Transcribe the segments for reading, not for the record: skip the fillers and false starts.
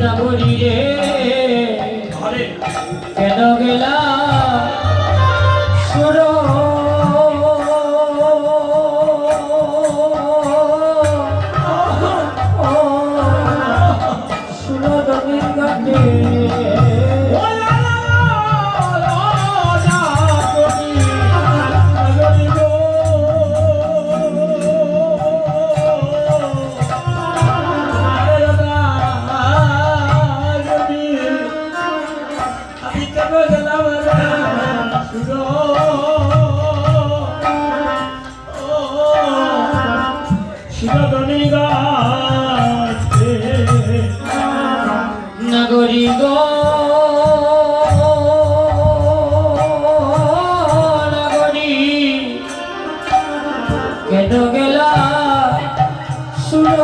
নগরী রে কেন গেলা সুর সুরদনির ঘাটে নগরী গো নগরী কেন গেলা সুর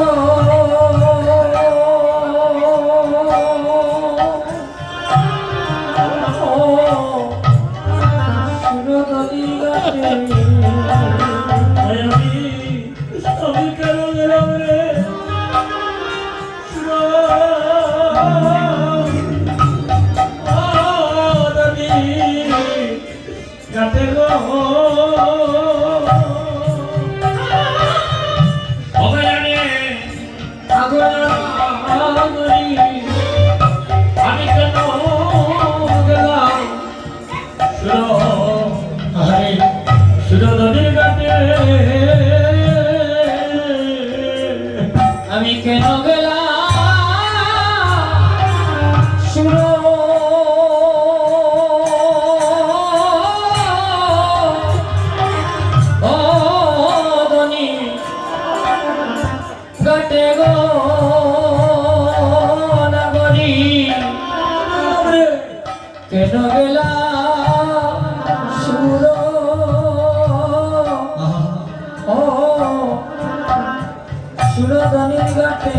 সুরদনি গাছে আমি কেন গেলাম রে গাতে গো অবয়ানে আগরি আমি কেন গেলাম সুরদনির গাতে আমি কেন গেলাম সুর গটে গো নগরী কেন গেলা সুর সুরদনির ঘাটে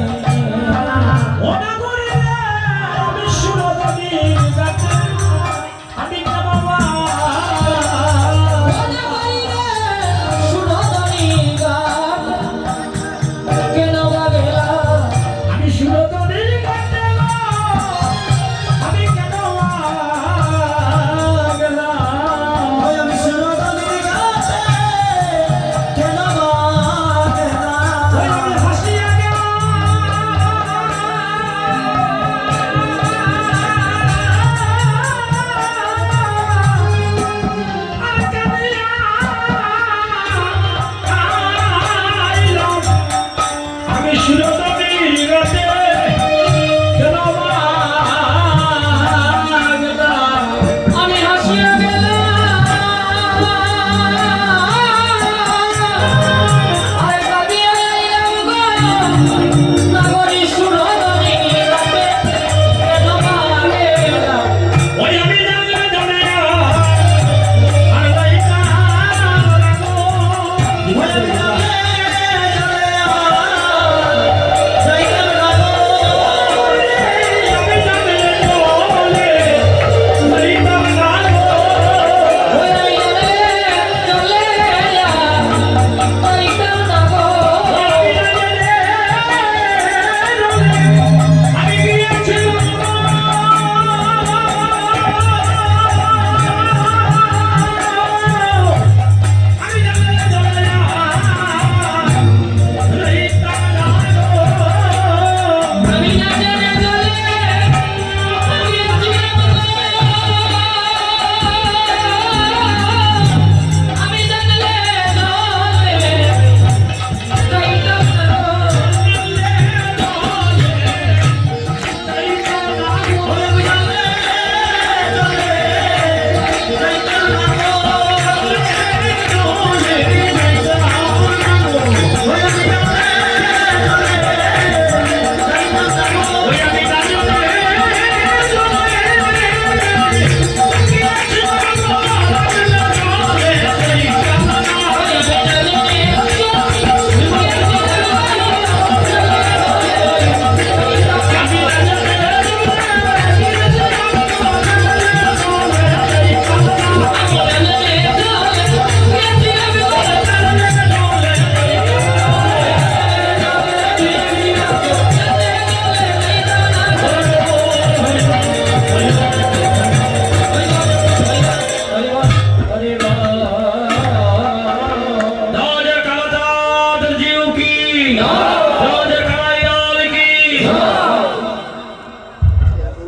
রাজা কানাইলাল কি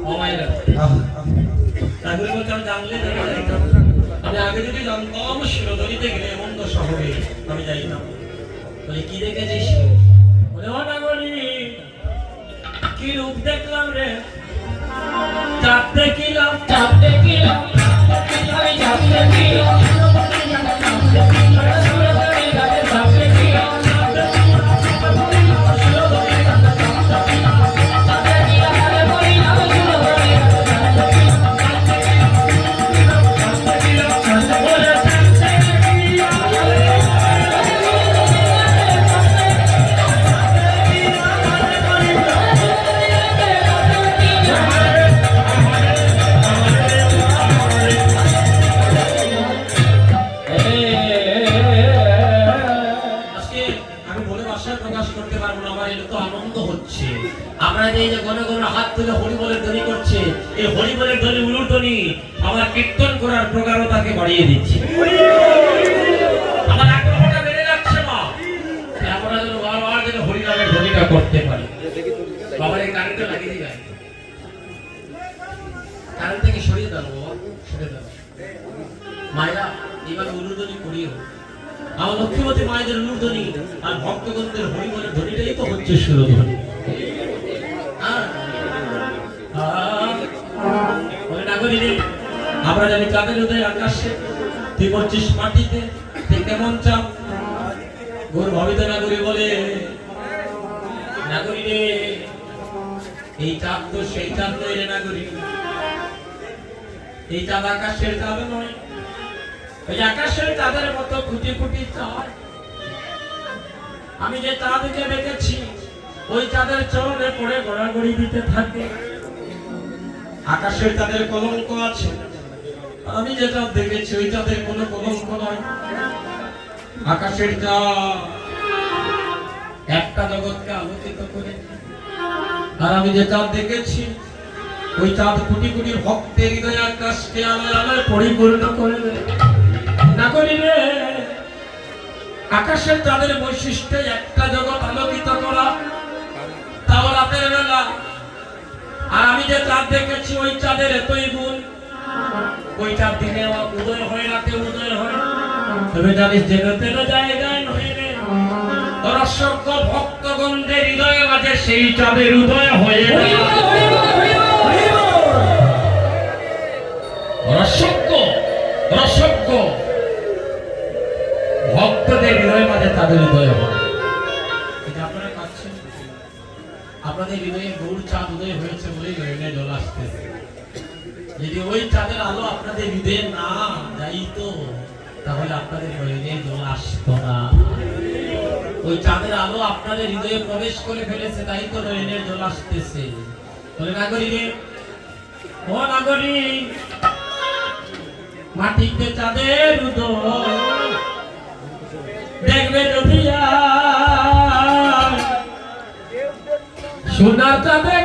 ও মায়েরা নাগরিক বলতে আমি জানলে যাইতাম। আমি আগে যদি জানতাম শিরোদরিতে গেলে মন্দ শহরে আমি যাইতাম। বলে কি দেখেছিস? বলে ও নাগরিক কি রূপ দেখলাম রে? চাঁদ দেখিলাম, চাঁদ দেখিলাম, আমি চাঁদ দেখিলাম, সুরধরের কাছে চাঁদ দেখিলাম, চাঁদ দেখিলাম, আরে বলিলাম সুরধরের কাছে চাঁদ দেখিলাম, বলে আজকে আমি বলে ভাষায় প্রকাশ করতে পারবো না। আমার এত আনন্দ হচ্ছে। আপনারা এই যে গণ গণ হাত তুলে হরি বলের ধ্বনি করছে, এই হরি বলের ধ্বনি উলুর ধ্বনি আমার কীর্তন করার প্রকারতাকে বাড়িয়ে দিচ্ছে। আমার আগ্রহটা বেড়ে যাচ্ছে মা। আমরা যেন বারবার যেন হরিনামের ধ্বনিটা করতে পারি। বাবার এই কারেন্টটা লাগিয়ে দিই, কারেন্ট থেকে সরিয়ে দাও বাবা, সরিয়ে দাও। মায়েরা এবার উলুধ্বনি করিও। আমার লক্ষ্মীবতী মায়েদের উলুধ্বনি আর ভক্তগণদের হরিবলের ধ্বনিটাই তো হচ্ছে সুরধ্বনি। আমরা জানি চাঁদের উদয় আকাশে, তুই বলছিস মাটিতে, তুই কেমন চাপ? গোর ভাবিত নাগরী বলে, নাগরী রে এই চাঁদ তো সেই চাঁদ নয় রে নাগরী। এই চাঁদ আকাশের চাঁদ নয়, ওই আকাশের চাঁদের মতো কোটি কোটি চাঁদ। আমি যে চাঁদকে দেখেছি ওই চাঁদের চরণে পড়ে গড়াগড়ি দিতে থাকে। আকাশের চাঁদের কলঙ্ক আছে, আমি যে চাঁদ দেখেছি ওই চাঁদের কোনো কলঙ্ক নয়। আকাশের চাঁদ একটা জগৎকে আলোকিত করে, আর আমি যে চাঁদ দেখেছি ওই চাঁদ কোটি কোটি ভক্তের হৃদয় আকাশকে আলোয় আলোয় পরিপূর্ণ করে দেয়। নাগরী রে আকাশের চাঁদের বৈশিষ্ট্য একটা জগৎ আলোকিত করা, তাও রাতের বেলা। আর আমি যে চাঁদ দেখেছি ওই চাঁদের এতই গুণ, ওই চাঁদ দিনে উদয় হয়, রাতে উদয় হয়। তবে জানিস যেন তেন জায়গায় নয় রে, অসংখ্য ভক্তগণদের হৃদয়ে মাঝে সেই চাঁদের উদয় হয়ে অসংখ্য ভক্তদের হৃদয় মাঝে তাদের হৃদয় হয়। আপনারা পাচ্ছেন, আপনাদের হৃদয়ে গৌর চাঁদ উদয় হয়েছে বলেই নয়নে জল আসতেছে। যদি ওই চাঁদের আলো আপনাদের হৃদয়ে না যাইতো তাহলে আপনাদের নয়নে জল আসতো না। ওই চাঁদের আলো আপনাদের হৃদয়ে প্রবেশ করে ফেলেছে, তাই তো নয়নের জল আসতেছে। বলে নাগরী রে, ও নাগরী মাটিতে চাঁদের উদয় দেখবে যদি সোনার চাঁদে